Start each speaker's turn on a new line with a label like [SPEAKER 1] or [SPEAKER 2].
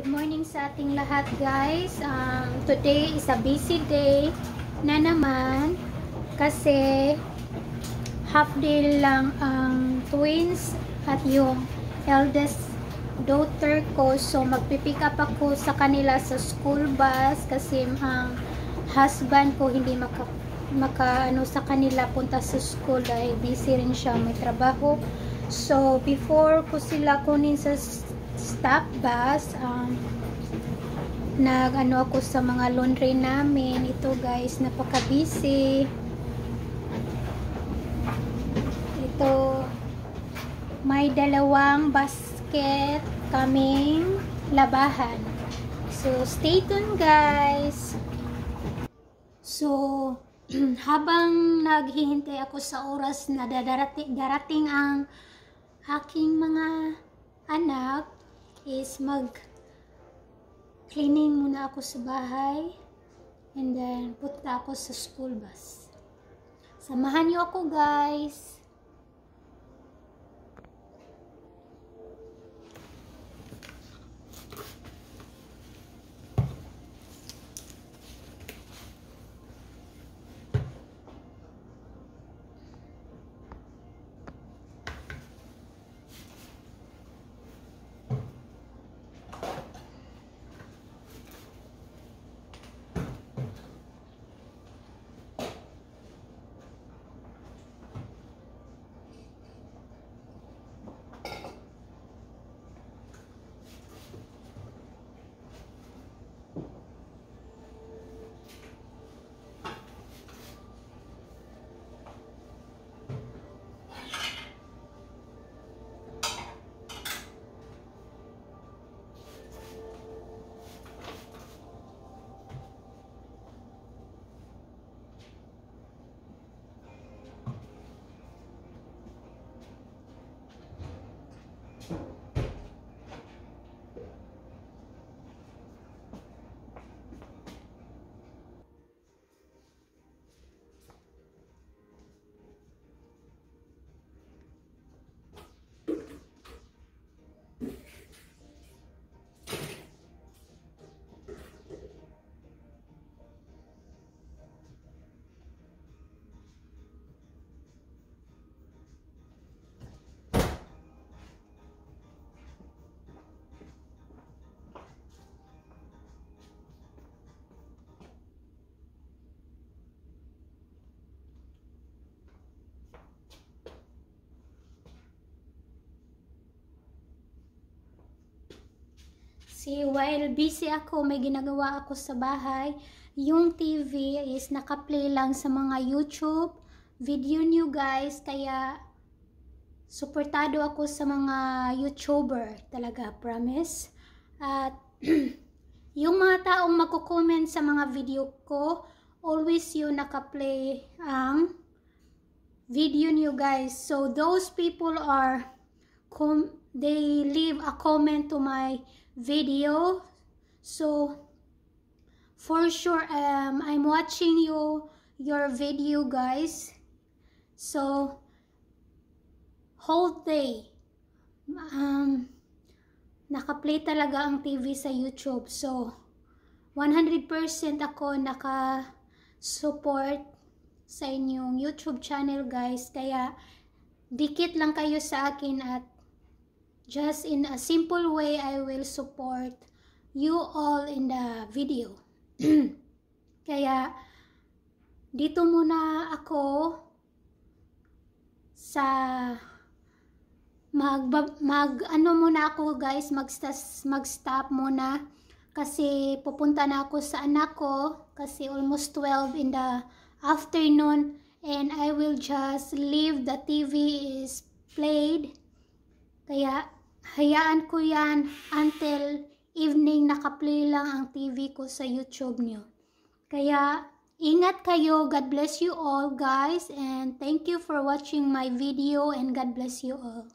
[SPEAKER 1] Good morning sa ating lahat, guys. Today is a busy day na naman kasi half day lang ang twins at yung eldest daughter ko. So magpipick up ako sa kanila sa school bus kasi ang husband ko hindi maka sa kanila punta sa school dahil busy rin siya, may trabaho. So before ko sila kunin sa stop bus, ako sa mga laundry namin. Ito guys, napaka busy. Ito, may dalawang basket kaming labahan. So stay tuned guys. So habang naghihintay ako sa oras na darating ang aking mga anak, is cleaning muna ako sa bahay and then punta ako sa school bus. Samahan niyo ako guys. While busy ako, may ginagawa ako sa bahay. Yung TV is naka-play lang sa mga YouTube video niyo guys, kaya suportado ako sa mga YouTuber talaga, promise. At yung mga taong magko-comment sa mga video ko, always yun naka-play ang video niyo guys. So those people are they leave a comment to my video, so for sure I'm watching your video guys. So whole day naka-play talaga ang TV sa YouTube. So 100% ako naka-support sa inyong YouTube channel guys, kaya dikit lang kayo sa akin at just in a simple way, I will support you all in the video. Kaya, dito muna ako sa muna ako guys, mag-stop muna kasi pupunta na ako sa anak ko kasi almost 12 in the afternoon, and I will just leave the TV is played. Kaya hayaan ko yan until evening, naka-play lang ang TV ko sa YouTube nyo. Kaya ingat kayo. God bless you all guys, and thank you for watching my video, and God bless you all.